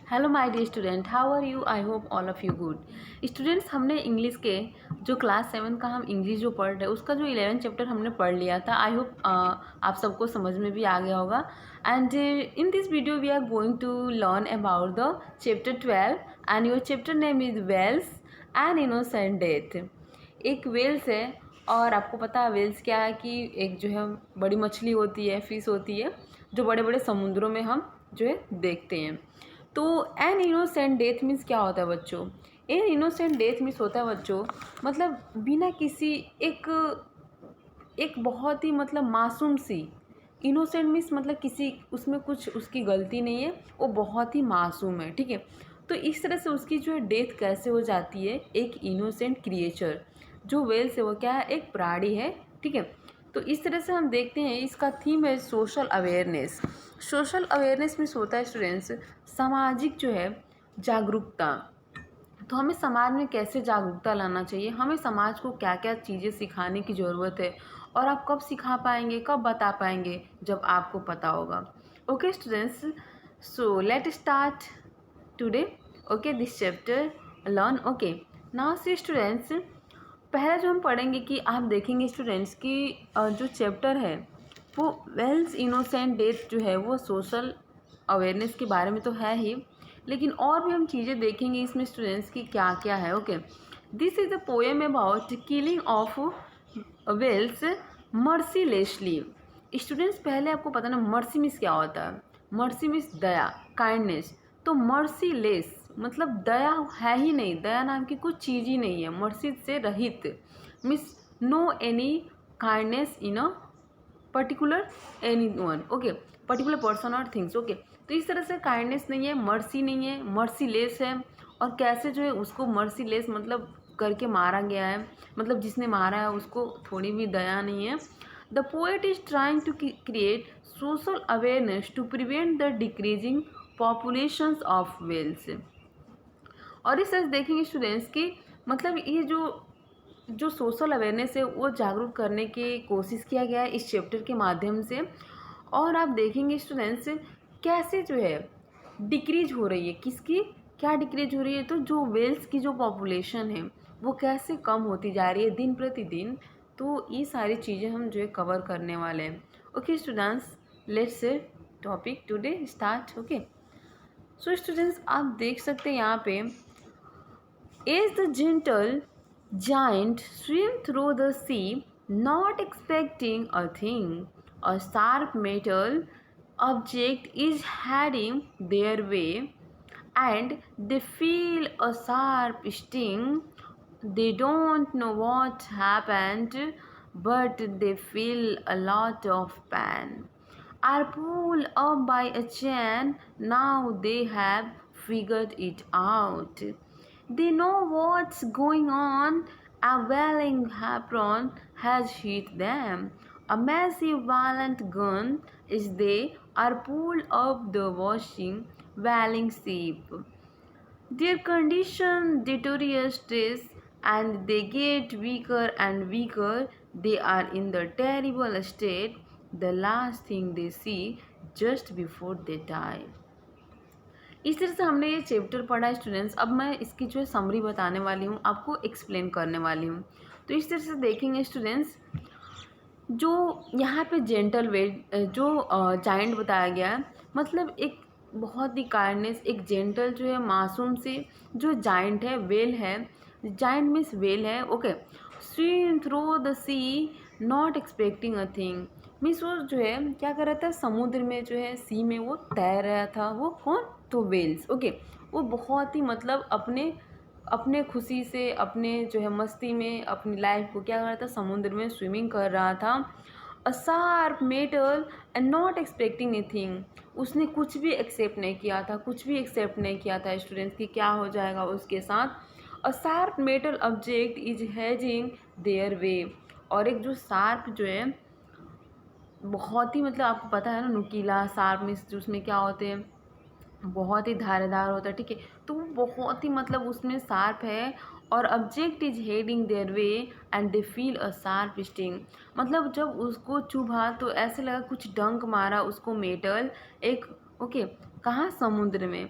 Hello my dear student, how are you? I hope all of you good. Students, हमने English के जो class 7 का हम English जो पढ़ रहे हैं उसका जो 11 चैप्टर हमने पढ़ लिया था। आई होप आप सबको समझ में भी आ गया होगा। And in this video we are going to learn about the chapter 12 and your chapter name is whales and innocent death. एक वेल्स है और आपको पता है वेल्स क्या है कि एक जो है बड़ी मछली होती है, फिश होती है, जो बड़े बड़े समुद्रों में हम जो है देखते हैं। तो एन इनोसेंट डेथ मीन्स क्या होता है बच्चों? एन इनोसेंट डेथ मीन्स होता है बच्चों, मतलब बिना किसी एक एक बहुत ही मतलब मासूम सी। इनोसेंट मीन्स मतलब किसी उसमें कुछ उसकी गलती नहीं है, वो बहुत ही मासूम है, ठीक है। तो इस तरह से उसकी जो है डेथ कैसे हो जाती है? एक इनोसेंट क्रिएचर जो वेल से वो क्या है, एक प्राणी है, ठीक है। तो इस तरह से हम देखते हैं, इसका थीम है social awareness. Social awareness means होता है स्टूडेंट्स सामाजिक जो है जागरूकता। तो हमें समाज में कैसे जागरूकता लाना चाहिए, हमें समाज को क्या क्या चीज़ें सिखाने की ज़रूरत है, और आप कब सिखा पाएंगे, कब बता पाएंगे, जब आपको पता होगा। Okay students, so let start today. Okay this chapter learn. Okay now see students, पहला जो हम पढ़ेंगे कि आप देखेंगे स्टूडेंट्स कि जो चैप्टर है वो वेल्स इनोसेंट डेथ जो है वो सोशल अवेयरनेस के बारे में तो है ही, लेकिन और भी हम चीज़ें देखेंगे इसमें स्टूडेंट्स की क्या क्या है। Okay, this is a poem about killing of whales mercilessly. Students, पहले आपको पता ना मर्सी मीन्स क्या होता है। मर्सी मीन्स दया, काइंडनेस। तो मर्सीलेस मतलब दया है ही नहीं, दया नाम की कुछ चीज़ ही नहीं है, मर्सी से रहित। Means no any kindness in a particular any one. Okay, particular person और थिंग्स। ओके, तो इस तरह से काइंडनेस नहीं है, मर्सी नहीं है, मर्सी लेस है। और कैसे जो है उसको मर्सी लेस मतलब करके मारा गया है, मतलब जिसने मारा है उसको थोड़ी भी दया नहीं है। The poet is trying to create social awareness to prevent the decreasing populations of whales. और इस तरह से देखेंगे स्टूडेंट्स की मतलब ये जो जो सोशल अवेयरनेस है वो जागरूक करने की कोशिश किया गया है इस चैप्टर के माध्यम से। और आप देखेंगे स्टूडेंट्स कैसे जो है डिक्रीज हो रही है, किसकी क्या डिक्रीज हो रही है, तो जो वेल्स की जो पॉपुलेशन है वो कैसे कम होती जा रही है दिन प्रतिदिन। तो ये सारी चीज़ें हम जो है कवर करने वाले हैं। Okay students, let's topic today start. Okay, so students आप देख सकते हैं यहाँ पे, as the gentle giant swam through the sea, not expecting a thing, a sharp metal object is heading their way, and they feel a sharp sting. They don't know what happened, but they feel a lot of pain. Are pulled up by a chain, now they have figured it out. They know what's going on. A wailing harpoon has hit them. A massive violent gun as they are pulled up the washing, wailing ship. Their condition deteriorates and they get weaker and weaker. They are in the terrible state, the last thing they see just before they die. इस तरह से हमने ये chapter पढ़ा है students. अब मैं इसकी जो है समरी बताने वाली हूँ, आपको एक्सप्लेन करने वाली हूँ। तो इस तरह से देखेंगे स्टूडेंट्स, जो यहाँ पे जेंटल वेट जो जाइंट बताया गया है, मतलब एक बहुत ही काइंडनेस, एक जेंटल जो है मासूम से जो जाइंट है, वेल है। जाइंट मीन्स वेल है। Okay, swim through the sea not expecting a thing. Means वो जो है क्या कर रहा था, समुद्र में जो है सी में वो तैर रहा था। वो कौन? तो वेल्स। ओके, वो बहुत ही मतलब अपने अपने खुशी से, अपने जो है मस्ती में अपनी लाइफ को क्या कर रहा था, समुद्र में स्विमिंग कर रहा था। A sharp metal and not expecting anything. उसने कुछ भी एक्सेप्ट नहीं किया था, कुछ भी एक्सेप्ट नहीं किया था स्टूडेंट्स की क्या हो जाएगा उसके साथ। A sharp metal object is hedging their way. और एक जो शार्प जो है बहुत ही मतलब आपको पता है ना, नुकीला, शार्प मीन्स उसमें क्या होते हैं, बहुत ही धारदार होता है, ठीक है। तो वो बहुत ही मतलब उसमें शार्प है। और object is heading their way and they feel a sharp sting. मतलब जब उसको चुभा तो ऐसे लगा कुछ डंक मारा उसको मेटल एक। ओके, कहाँ? समुद्र में।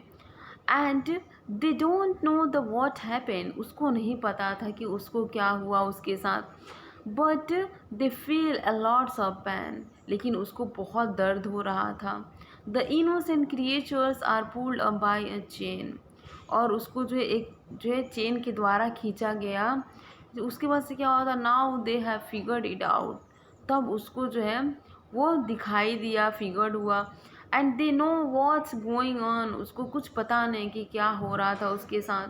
And they don't know the what happen, उसको नहीं पता था कि उसको क्या हुआ उसके साथ। But they feel a lots of pain, लेकिन उसको बहुत दर्द हो रहा था। The innocent creatures are pulled up by a chain, और उसको जो है चेन के द्वारा खींचा गया। उसके बाद से क्या हुआ था, now they have figured it out, तब उसको जो है वो दिखाई दिया, फिगर्ड हुआ। And they know what's going on, उसको कुछ पता नहीं कि क्या हो रहा था उसके साथ।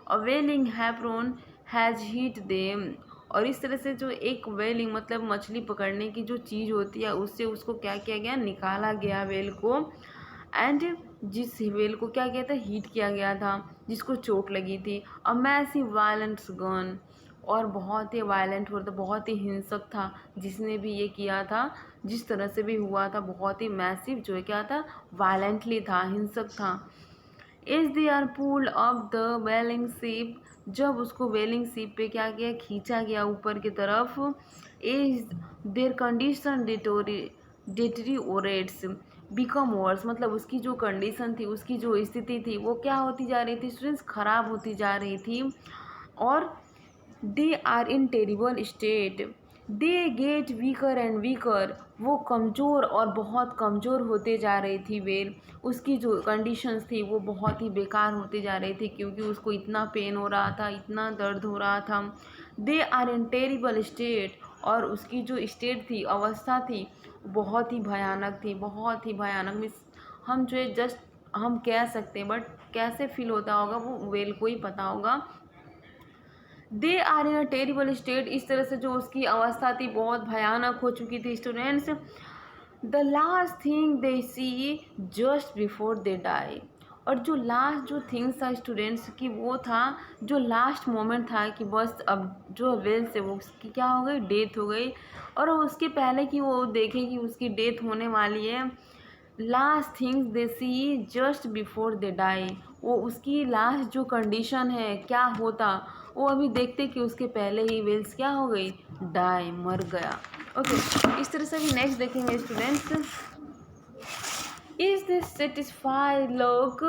अ वेलिंग हैप्रोन हैज हिट देम, और इस तरह से जो एक वेलिंग मतलब मछली पकड़ने की जो चीज़ होती है, उससे उसको क्या किया गया, निकाला गया वेल को। एंड जिस वेल को क्या किया था, हीट किया गया था, जिसको चोट लगी थी। अ मैसिव वायलेंस गन, और बहुत ही वायलेंट हो रहा था, बहुत ही हिंसक था जिसने भी ये किया था, जिस तरह से भी हुआ था, बहुत ही मैसिव जो है क्या था, वायलेंटली था, हिंसक था। Is they are pulled up the whaling ship, जब उसको वेलिंग शिप पे क्या किया, खींचा गया ऊपर की तरफ। Is their condition deteriorates become worse, मतलब उसकी जो कंडीशन थी, उसकी जो स्थिति थी, वो क्या होती जा रही थी स्टूडेंट्स, खराब होती जा रही थी। और they are in terrible state, they get weaker and weaker, वो कमज़ोर और बहुत कमज़ोर होते जा रही थी वेल। उसकी जो कंडीशंस थी वो बहुत ही बेकार होती जा रही थी, क्योंकि उसको इतना पेन हो रहा था, इतना दर्द हो रहा था। They are in terrible state, और उसकी जो स्टेट थी, अवस्था थी, बहुत ही भयानक थी, बहुत ही भयानक। मिस हम जो है जस्ट हम कह सकते हैं, बट कैसे फील होता होगा वो वेल को ही पता होगा। They are in a terrible state, इस तरह से जो उसकी अवस्था थी बहुत भयानक हो चुकी थी students. The last thing they see just before they die, और जो लास्ट जो थिंग्स था स्टूडेंट्स की, वो था जो लास्ट मोमेंट था कि बस अब जो वेल से वो उसकी क्या हो गई, डेथ हो गई। और उसके पहले कि वो देखे कि उसकी डेथ होने वाली है, last things they see just before they die, वो उसकी लास्ट जो कंडीशन है क्या होता, वो अभी देखते कि उसके पहले ही वेल्स क्या हो गई, डाई, मर गया। ओके, इस तरह से भी नेक्स्ट देखेंगे students. Is this satisfied look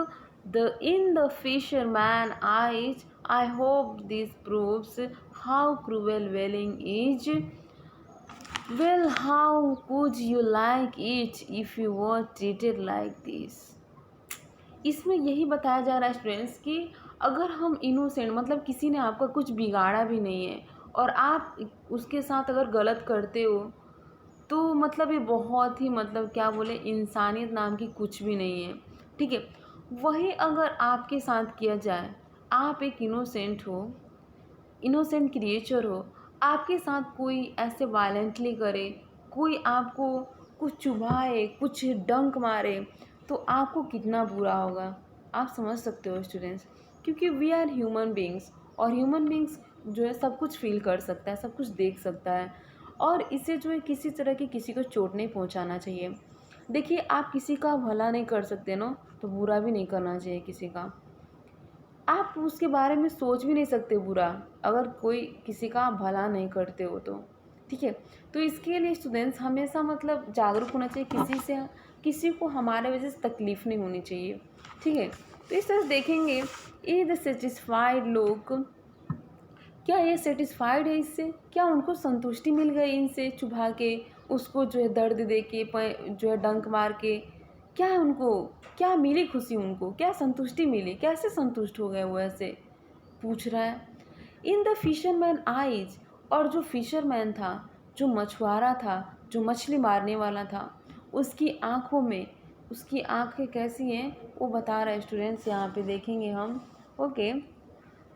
the in the fisherman eyes, I hope this proves how cruel whaling is. Well, how could you like it if you were treated like this? इसमें यही बताया जा रहा है students कि अगर हम innocent, मतलब किसी ने आपका कुछ बिगाड़ा भी नहीं है, और आप उसके साथ अगर गलत करते हो, तो मतलब ये बहुत ही, मतलब क्या बोले, इंसानियत नाम की कुछ भी नहीं है। ठीक है, वही अगर आपके साथ किया जाए, आप एक इनोसेंट हो, इनोसेंट क्रिएचर हो, आपके साथ कोई ऐसे वायलेंटली करे, कोई आपको कुछ चुभाए, कुछ डंक मारे, तो आपको कितना बुरा होगा, आप समझ सकते हो स्टूडेंट्स। क्योंकि वी आर ह्यूमन बींग्स, और ह्यूमन बींग्स जो है सब कुछ फील कर सकता है, सब कुछ देख सकता है, और इसे जो है किसी तरह की किसी को चोट नहीं पहुंचाना चाहिए। देखिए, आप किसी का भला नहीं कर सकते ना, तो बुरा भी नहीं करना चाहिए किसी का। आप उसके बारे में सोच भी नहीं सकते बुरा, अगर कोई किसी का भला नहीं करते हो तो। ठीक है, तो इसके लिए स्टूडेंट्स हमेशा मतलब जागरूक होना चाहिए, किसी को हमारे वजह से तकलीफ़ नहीं होनी चाहिए। ठीक है, तो इस तरह से देखेंगे, ये द सेटिस्फाइड लोग, क्या ये सेटिस्फाइड है इससे, क्या उनको संतुष्टि मिल गई इनसे चुभा के, उसको जो है दर्द दे के, जो है डंक मार के, क्या है उनको, क्या मिली खुशी, उनको क्या संतुष्टि मिली, कैसे संतुष्ट हो गए वो, ऐसे पूछ रहा है। इन द फिशरमैन आइज, और जो फिशरमैन था, जो मछुआरा था, जो मछली मारने वाला था, उसकी आँखों में, उसकी आँखें कैसी हैं वो बता रहा है स्टूडेंट्स, यहाँ पे देखेंगे हम। ओके,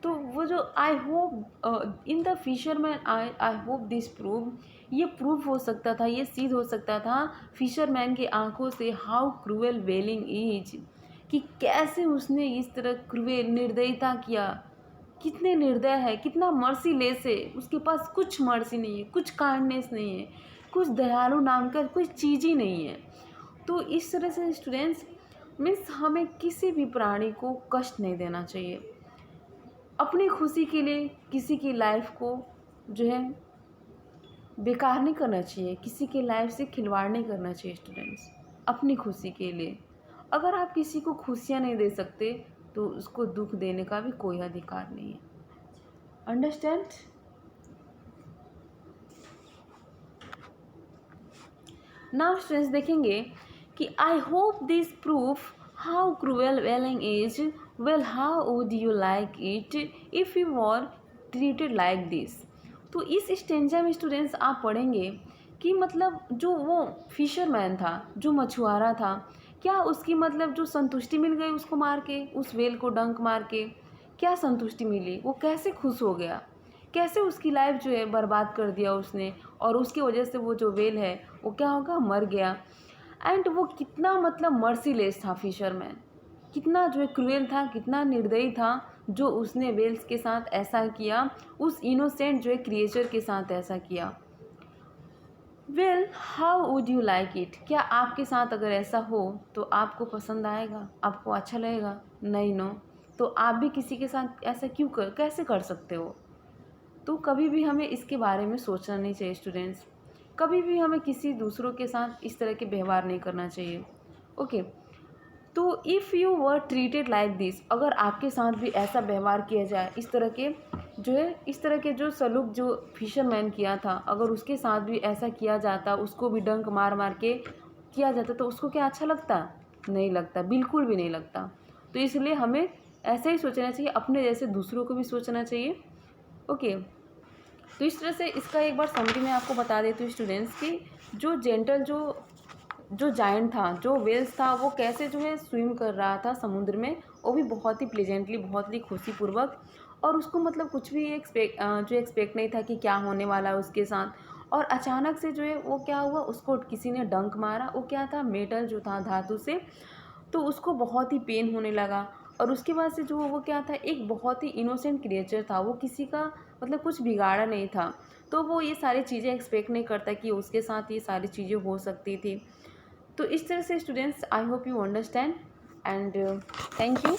तो वो जो I hope in the fisherman I hope this prove, ये प्रूव हो सकता था, ये सिद्ध हो सकता था फिशरमैन की आंखों से, हाउ क्रूएल वेलिंग इज, कि कैसे उसने इस तरह क्रूएल, निर्दयता किया, कितने निर्दय है, कितना मर्सीलेस है, उसके पास कुछ मर्सी नहीं है, कुछ काइंडनेस नहीं है, कुछ दयालु नाम का कोई चीज़ ही नहीं है। तो इस तरह से स्टूडेंट्स, मीन्स हमें किसी भी प्राणी को कष्ट नहीं देना चाहिए, अपनी खुशी के लिए किसी की लाइफ को जो है बेकार नहीं करना चाहिए, किसी की लाइफ से खिलवाड़ नहीं करना चाहिए स्टूडेंट्स, अपनी खुशी के लिए। अगर आप किसी को खुशियाँ नहीं दे सकते, तो उसको दुख देने का भी कोई अधिकार नहीं है। अंडरस्टैंड? नाउ स्टूडेंट्स देखेंगे कि I hope this proof how cruel whaling is, well how would you like it if you were treated like this. तो इस स्टेंजा में स्टूडेंट्स आप पढ़ेंगे कि मतलब जो वो फिशरमैन था, जो मछुआरा था, क्या उसकी मतलब जो संतुष्टि मिल गई उसको मार के, उस वेल को डंक मार के क्या संतुष्टि मिली, वो कैसे खुश हो गया, कैसे उसकी लाइफ जो है बर्बाद कर दिया उसने, और उसकी वजह से वो जो वेल है वो क्या होगा, मर गया। एंड वो कितना मतलब मर्सीलेस था फिशरमैन, कितना जो है क्रूएल था, कितना निर्दयी था जो उसने वेल्स के साथ ऐसा किया, उस इनोसेंट जो है क्रिएचर के साथ ऐसा किया। Well how would you like it, क्या आपके साथ अगर ऐसा हो तो आपको पसंद आएगा, आपको अच्छा लगेगा? नहीं, नो। तो आप भी किसी के साथ ऐसा कैसे कर सकते हो? तो कभी भी हमें इसके बारे में सोचना नहीं चाहिए स्टूडेंट्स, कभी भी हमें किसी दूसरों के साथ इस तरह के व्यवहार नहीं करना चाहिए। ओके, तो if you were treated like this, अगर आपके साथ भी ऐसा व्यवहार किया जाए, इस तरह के जो है, इस तरह के जो सलूक जो फिशरमैन किया था, अगर उसके साथ भी ऐसा किया जाता, उसको भी डंक मार मार के किया जाता, तो उसको क्या अच्छा लगता? नहीं लगता, बिल्कुल भी नहीं लगता। तो इसलिए हमें ऐसे ही सोचना चाहिए, अपने जैसे दूसरों को भी सोचना चाहिए। ओके, तो इस तरह से इसका एक बार समरी मैं आपको बता देती हूँ स्टूडेंट्स की, जो जेंटल जो जायंट था, जो वेल्स था, वो कैसे जो है स्विम कर रहा था समुद्र में, वो भी बहुत ही प्लेजेंटली, बहुत ही खुशीपूर्वक, और उसको मतलब कुछ भी एक्सपेक्ट नहीं था कि क्या होने वाला है उसके साथ। और अचानक से जो है वो क्या हुआ, उसको किसी ने डंक मारा, वो क्या था, मेटल जो था, धातु से, तो उसको बहुत ही पेन होने लगा। और उसके बाद से जो वो क्या था, एक बहुत ही इनोसेंट क्रिएचर था, वो किसी का मतलब कुछ बिगाड़ा नहीं था, तो वो ये सारी चीज़ें एक्सपेक्ट नहीं करता कि उसके साथ ये सारी चीज़ें हो सकती थी। तो इस तरह से students, I hope you understand and thank you.